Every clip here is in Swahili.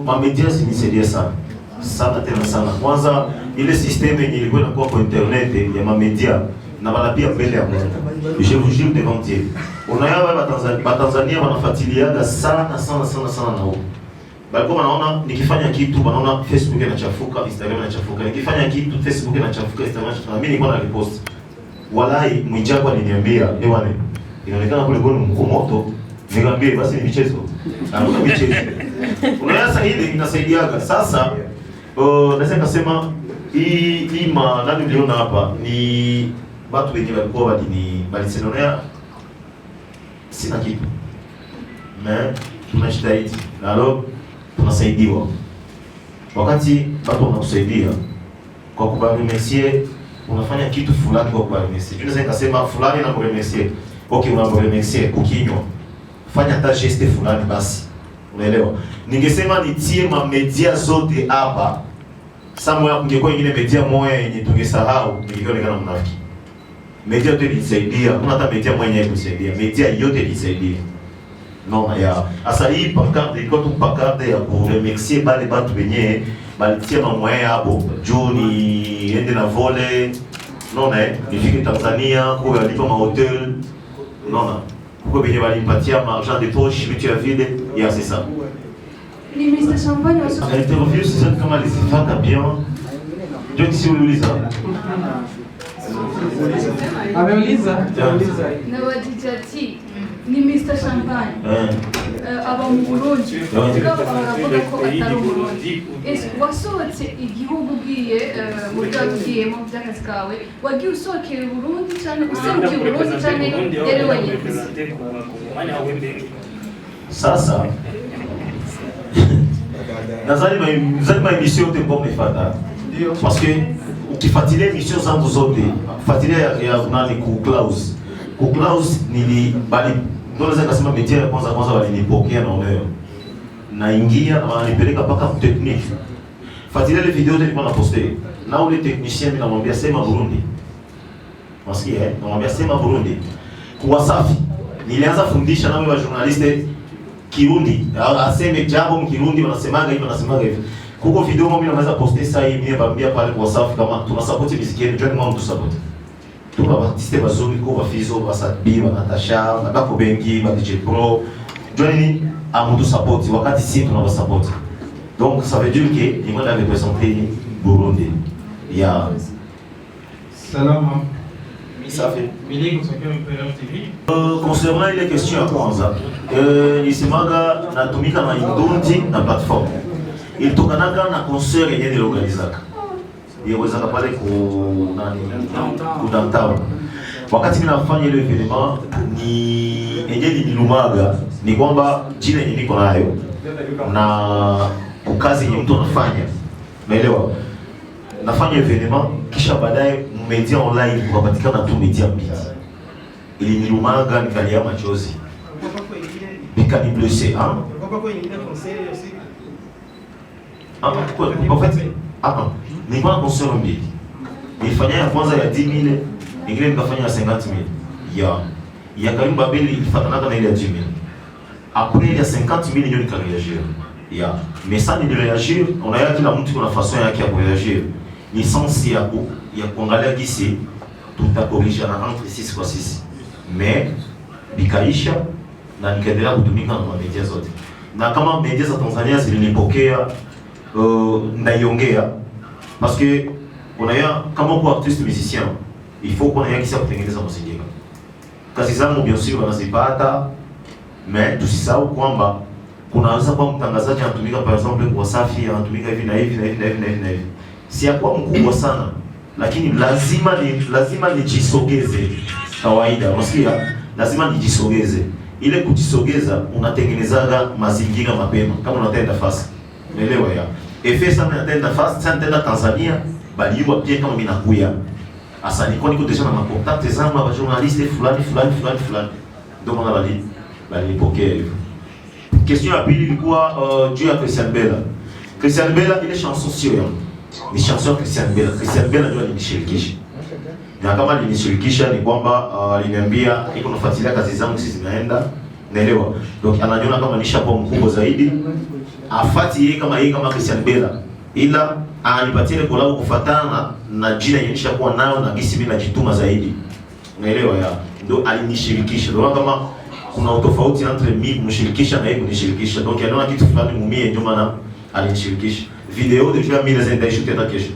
Mamedia zinisaidia sana sana tena sana. Kwanza ile system yenye ilikuwa inakuwa kwa internet ya mamedia na bana pia mbele ya Mungu. Je vous jure devant Dieu. Unayawa Tanzania wanafuatiliaga sana sana sana sana na huko. Balikuwa wanaona nikifanya kitu wanaona Facebook inachafuka, Instagram inachafuka. Nikifanya kitu Facebook inachafuka, Instagram inachafuka. Mimi nilikuwa na repost. Walai Mwijaku aliniambia, "Ewane, inaonekana kule goni mko moto." Nikamwambia basi ni michezo. Anaona michezo. Unaona hili inasaidiaga. Sasa naweza kusema hii nani mliona hapa ni watu wenye walikuwa balisenonea sina kitu. Tunajitahidi. Nalo tunasaidiwa. Wakati watu wanakusaidia kwa kubaremercier, unafanya kitu fulani kwa kubaremercier. Tunaweza kusema fulani na kuremercier. Okay, unabaremercier kukinywa. Fanya hata geste fulani basi. Unaelewa? Ningesema nitie mamedia zote hapa. Samoya kungekuwa ingine media moja yenye tungesahau, ningekuwa mnafiki. Media yote ilisaidia, kuna hata media mwenyewe kusaidia. Media yote ilisaidia. Non ya. Asa hii pancarte iko tu pancarte ya kuremercier bale batu benye balitia mamoya hapo. Juni ende na vole. Non nifike Tanzania kwa alipa ma hotel. Non pourquoi benye balimpatia ma argent de poche, tu as vide, ya c'est ça. Ni Mr. Champagne aussi. Interview c'est comment les fata bien. Je dis si Luliza. Luliza. Na wadijati ni Mr. Champagne. Aba mu Burundi. Baravuga ko atari Burundi. Ese wasohotse igihugu ugiye mu byagiye mu by'akazi kawe, wagiye usohokera Burundi cyane userukiye Burundi cyane yari wenyine. Sasa nazali ma émission yote kwa mefata. Parce que ukifuatilia émission zangu zote, fuatilia ya nani ku Klaus. Ku Klaus nili bali ndio naweza kusema media ya kwanza walinipokea na leo. Naingia na wananipeleka mpaka technique. Fuatilia ile video nilikuwa na poster. Na ule technicien mimi namwambia sema Burundi. Masikia namwambia sema Burundi. Kwa safi. Nilianza fundisha na wale journaliste Kirundi, aseme jambo mkirundi wanasemaga hivi. Kuko video mimi naweza poster sasa hivi mimi naambia pale kwa safi kama tuna support muziki yetu, twende mwa mtu support. Tuna artiste bazuri kwa Fizo, Basabi, Natasha, Bako Bengi, DJ Pro. Joini amudu support wakati sisi tunawa support. Donc ça veut dire que ni mwana représenter Burundi. Ya Salama. Safi. Milingo sokea Imperial TV. Concernant les questions à kwanza, nisemaga natumika na Indundi na platform. Ilitokanaga na concert yenye nilorganizaka. Yeweza pale ku nani? Ku downtown. Wakati mimi nafanya ile evenement ni yenye nilumaga ni kwamba jina yenye niko nayo na kazi yenye mtu anafanya. Unaelewa? Nafanya evenement kisha baadaye media online kupatikana tu media mbili. Ili nilumaga nikalia machozi. Nikani blessé hein. En fait, nilikuwa na concert mbili. Nilifanya ya kwanza ya 10,000, nyingine nikafanya ya 50,000. Ya karibu mbili ilifuatana na ile ya 10,000. Après ile ya 50,000 ndio nikareagir. Mais ça ni de réagir, on a kila mtu kuna façon yake ya kureagir. Ni sensi ya kuangalia gisi tutakorisha na entre 6 kwa 6. Mais bikaisha na nikaendelea kutumika na media zote. Na kama media za Tanzania zilinipokea ndaiongea parce que unaya kama uko artiste musicien il faut qu'on ait kisa kutengeneza muziki. Kazi zangu bien sûr wanazipata mais tusisahau kwamba kunaweza kuwa mtangazaji anatumika par exemple kwa Safi anatumika hivi na hivi. Si kwa mkubwa sana lakini lazima nijisogeze kawaida. Unasikia? Lazima nijisogeze. Ile kujisogeza unatengenezaga mazingira mapema kama unatenda fasi. Unaelewa ya? Efe sana natenda fast, sana natenda Tanzania, bali yuwa pia kama mimi nakuya. Asa niko deja na makontakte zangu na journaliste fulani. Ndio maana bali nipokea hivyo. Question ya pili ilikuwa juu ya Christian Bella. Christian Bella ile chanson sio yangu. Ni chanson Christian Bella. Christian Bella ndio alinishirikisha. Na kama alinishirikisha ni kwamba aliniambia iko nafuatilia kazi zangu sisi zinaenda. Naelewa. Donc ananiona kama nishakuwa mkubwa zaidi. afati yeye kama Christian Bella, ila anipatie collab kufuatana na jina yenisha kuwa nayo na gisi mimi najituma zaidi. Unaelewa ya? Ndio alinishirikisha. Ndio kama kuna utofauti entre mimi kumshirikisha na yeye kunishirikisha. Donc anaona kitu fulani mumie ndio maana alinishirikisha. Video deja mimi naweza ndai shoot tena kesho.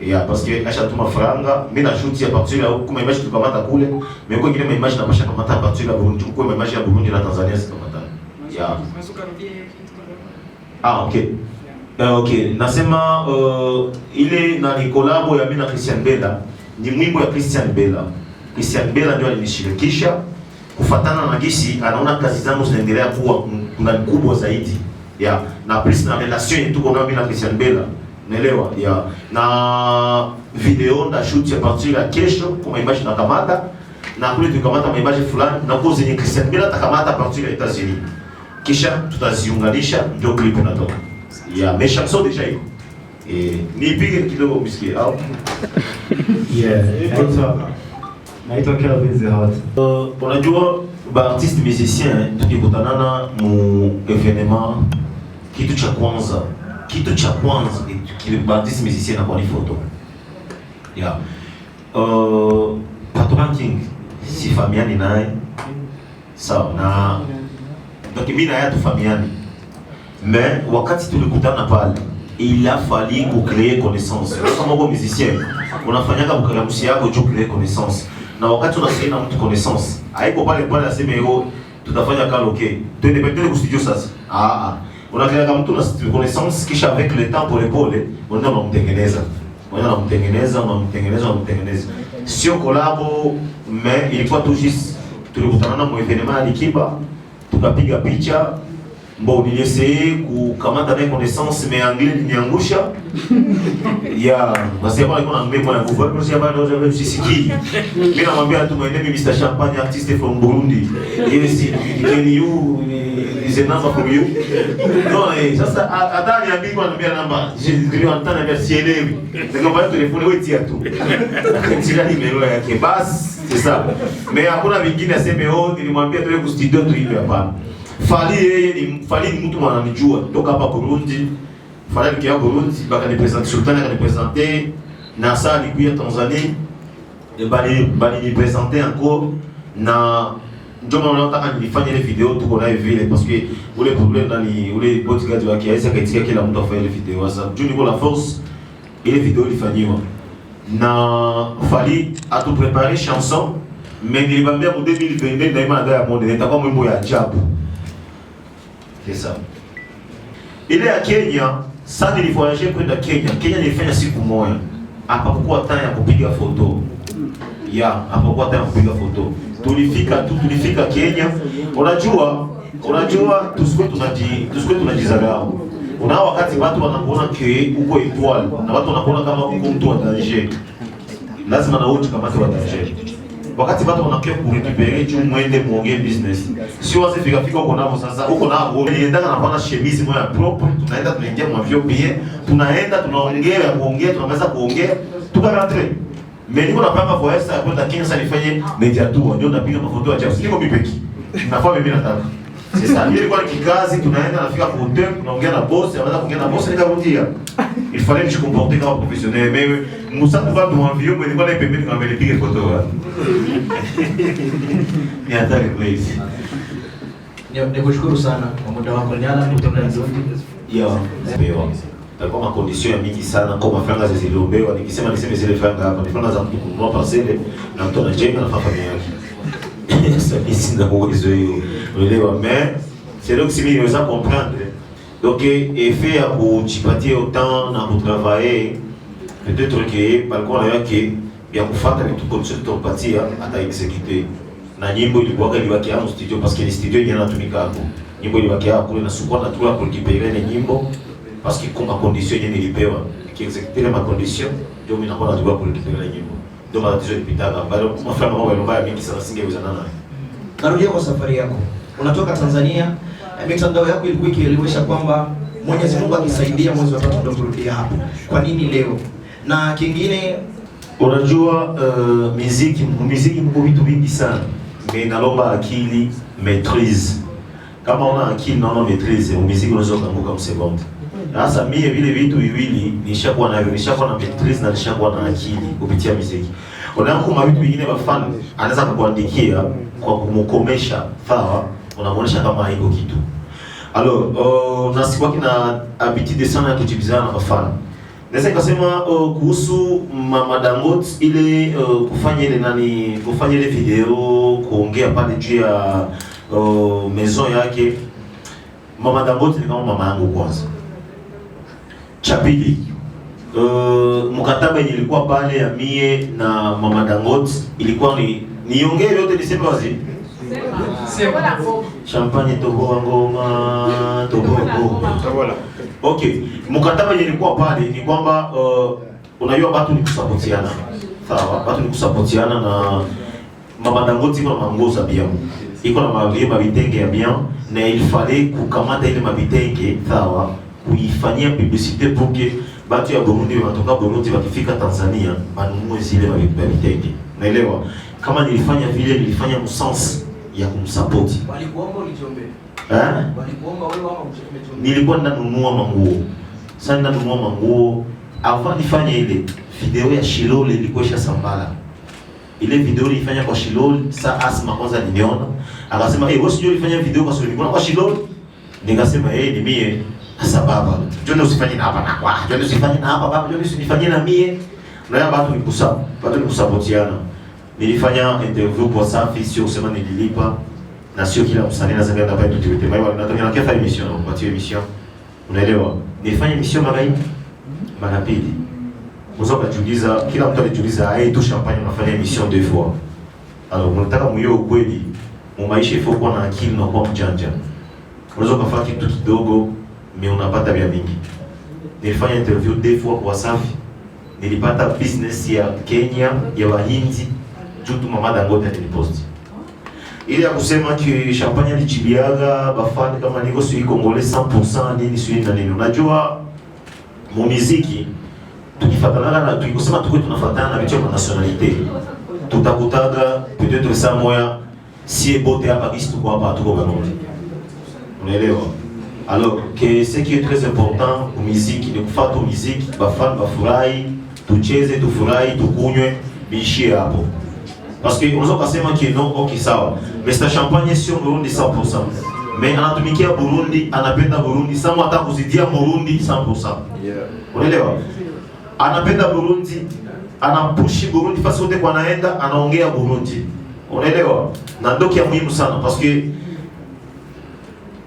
Yeah, parce que achatuma franga, mimi na shoot ya partir ya kuma image tukamata kule, mais kwa ingine image na pasha kamata partir ya Burundi, kwa image ya Burundi na Tanzania sikamata. Yeah. Ah, okay. Okay, nasema ile na ni collabo ya mimi na Christian Bella, ni mwimbo ya Christian Bella. Christian Bella ndio alinishirikisha kufuatana na gisi anaona kazi zangu zinaendelea kuwa kuna kubwa zaidi. Yeah, na plus na relation yetu kwa mimi na Christian Bella. Naelewa? Yeah. Na video na shoot ya partir ya kesho kwa image na kamata na kule tukamata image fulani na kwa zenye Christian Bella takamata partir ya Etats-Unis. Kisha tutaziunganisha ndio clip inatoka. Yeah, mais chanson déjà iko. Nipige kidogo msikie au? Yeah, naitwa Kelvin The Hot. Unajua ba artiste musicien tukikutanana mu evenement, kitu cha kwanza kile ba artiste musicien na kwa ni photo. Yeah. Patron King si famiani naye. Sawa na donc mimi na yeye tufamiani. Mais wakati tulikutana pale, il a fallu ku créer connaissance. Kama uko musicien, unafanyaga mkaramushi yako juu créer connaissance. Na wakati unasaidia mtu connaissance, haiko pale pale aseme yo tutafanya karaoke. Twende pendele ku studio sasa. Unakrea kama mtu na connaissance kisha avec le temps pole unaenda unamtengeneza. Unamtengeneza. Sio collabo, mais ilikuwa tu juste tulikutana na evenement alikiba, tukapiga picha. Bon, il essayé kukamata na connaissance mais anglais niangusha. Yeah, basi hapa alikuwa anambia bwana kufa kwa sababu ndio ndio sisikii. Mimi namwambia tu mwende Mr. Champagne artiste from Burundi. Yes, you is a number from you. No, sasa hata niambia kwa anambia namba. Ndio anataka niambia sielewi. Nikamwambia telefoni wewe tia tu. Akatira nimero yake basi, c'est ça. Mais hakuna vingine aseme nilimwambia tu ku studio tu hivi hapa. Fali ni mtu ananijua toka hapa Burundi. Fali nikia Burundi baka ni presenter Sultan akanipresenter na saa nikuya Tanzania bali ni presenter encore na ndio maana nataka nifanye ile video tuko live vile parce que ule problème ndani ule bodyguard wake aisa kaitika kila mtu afanye ile video sasa juu niko la force ile video ilifanywa na Fali atu préparer chanson mais nilibambia mu 2022 na imani ya monde nitakuwa mwimbo ya ajabu. C'est ça. Ile ya Kenya, sasa nilivoyager kwenda Kenya. Kenya nilifanya siku moja. Hapakuwa time ya kupiga foto. Hapakuwa time ya kupiga foto. Tulifika Kenya. Unajua tusikwe tunajizarau. Una wakati watu wanakuona ke uko étoile na watu wanakuona kama uko mtu wa danger. Lazima na wote kama watu wa danger. Wakati watu wanakia kurecuperer tu mwende muongee business. Sio wazi fika uko nao sasa uko nao nienda na bana chemise moja propre tunaenda tunaingia mwa vio bien tunaenda tunaongea tunaweza kuongea tukaratre. Mais niko napanga voyage ya kwenda Kenya sasa nifanye media tour ndio napiga mafoto ya James niko mipeki. Nafaa mimi nataka. Sasa ile ilikuwa kikazi tunaenda nafika kwa hotel tunaongea na boss anaweza kuongea na boss nikarudia. Il fallait que je comporte comme professionnel mais Moussa pouvait nous envier mais il fallait permettre qu'on avait les photos. Ni hatari kweli. Nikushukuru sana kwa muda wako Nyala kutoka Nzuri. Kwa makondisio ya mingi sana kama franga zilizombewa nikisema niseme zile franga hapa ni franga za mtu kununua parcelle na mtu anajenga na familia yake. Sasa ici na uwezo hiyo. Unaelewa mais c'est donc si mimi naweza comprendre. Donc effet ya kujipatia autant na kutravailler peut-être que balikuwa na yake ya kufuata vitu kwa mtoto tumpatia hata execute. Na nyimbo ilikuwa iliwakia hapo studio parce que ni studio yenyewe inatumika hapo. Nyimbo iliwakia hapo kule na sukua na tu pour récupérer les nyimbo parce que comme condition yenyewe nilipewa kiexecute ma condition ndio mimi nakuwa na pour récupérer les nyimbo. Ndio matatizo ilipitaka bado mafranga mambo mbaya mingi sana singeweza nana. Narudia kwa safari yako. Unatoka Tanzania, mitandao yako ilikuwa ikielewesha kwamba Mwenyezi Mungu akisaidia mwezi wa 3 ndio kurudia hapo. Kwa nini leo? Na kingine unajua muziki mko vitu vingi sana. Mais nalomba akili maîtrise. kama una akili na una maîtrise, muziki unaweza kuanguka msekonde. Sasa mie vile vitu viwili nishakuwa navyo, nishakuwa na maîtrise na nishakuwa na akili kupitia muziki. Unaona kama vitu vingine bafana anaweza kukuandikia kwa kumkomesha, sawa, unamuonesha kama haiko kitu. Alors, na sikuwa kina habitude sana ya kujibizana na bafana. Naweza kusema kuhusu Mama Dangote ile kufanya ile video kuongea pale juu ya maison yake. Mama Dangote ni kama mama yangu kwanza. Cha pili, mkataba yenye ilikuwa pale ya mie na Mama Dangote ilikuwa niongee yote niseme wazi. Champagne toboa ngoma toboa. Okay, mkataba yenye ilikuwa pale ni kwamba unajua watu ni kusapotiana. Sawa, watu ni kusapotiana na Mama Dangote iko na manguo za bien. Iko na mabitenge ya bien na il fallait kukamata ile mabitenge, sawa, kuifanyia publicité pour que batu ya Burundi wanatoka Burundi wakifika Tanzania banunue zile mabitenge. Naelewa? Kama nilifanya vile nilifanya msens ya kumsupport. Walikuomba ulijiombe. Walikuomba wewe ama umejiombe? Nilikuwa ninanunua manguo. Sasa ninanunua manguo. Avant nifanye ile video ya Shilole ilikuwa shasambala. Ile video nilifanya kwa Shilole, saa Asma kwanza niliona. Akasema, wewe sio ulifanya video kwa Shilole, kwa Shilole?" Nikasema, ni mie. Sasa baba, njoo usifanye na hapa na kwa. Njoo usifanye na hapa baba, njoo usifanye na mie. Na watu ni kusapotiana. Nilifanya interview kwa Safi, sio kusema nililipa na sio kila msanii anaweza kwenda pale tuti. Mimi nataka kufanya emission, kupatia emission. Unaelewa? Nilifanya emission mara pili. Unaweza kujiuliza, kila mtu anajiuliza, tu champagne unafanya emission 2 fois. Alors, unataka mwiyo ukweli, maisha ifo kuwa na akili na kuwa mjanja. Unaweza kufanya kitu kidogo, mais unapata vya mingi. Nilifanya interview 2 fois kwa Safi. Nilipata business ya Kenya, ya Wahindi, jutu Mama Dangote aliniposti. Ile ya kusema ki champagne alijibiaga bafani kama niko sui Congolais 100% nini sui na nini. Unajua muziki tukifatana na tukisema tunafatana na vitu vya nationalité. Tutakutaga peut-être ça moya si bote hapa kisi tuko hapa tuko Burundi. Unaelewa? Alors que ce qui est très important au muziki ni kufuata muziki, bafani bafurahi, tucheze, tufurahi, tukunywe, biishie hapo. Parce que unaweza kusema que non, okay sawa. Mr. Champagne sio Burundi 100%. Mais anatumikia Burundi, anapenda Burundi, sama hata kuzidia Burundi 100%. Unaelewa? Anapenda Burundi, anapushi Burundi fasi yote kwa anaenda, anaongea Burundi. Unaelewa? Na ndio kia muhimu sana parce que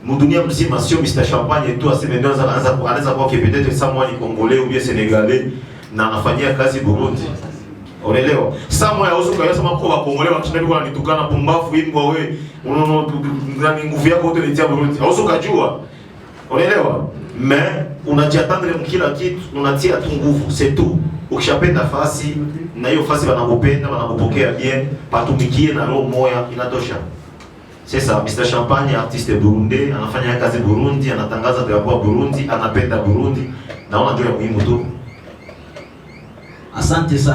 mudunia mzima sio Mr. Champagne tu aseme ndio anaweza kuwa peut-être someone Congolais ou bien Sénégalais na anafanyia kazi Burundi. Unaelewa? Samwa ya uso kwa sababu kwa Congolais wanashinda kwa nitukana pumbafu hivi kwa wewe. Unaona ndani nguvu yako yote inatia Burundi. Uso kujua. Unaelewa? Mais unajiatendre mkila kitu, unatia tu nguvu, c'est tout. Ukishapenda fasi na hiyo fasi wanakupenda, wanakupokea bien, patumikie na roho moya inatosha. Sasa Mr. Champagne artiste burundais, anafanya kazi Burundi, anatangaza drapeau Burundi, anapenda Burundi. Naona ndio muhimu tu. Asante sana.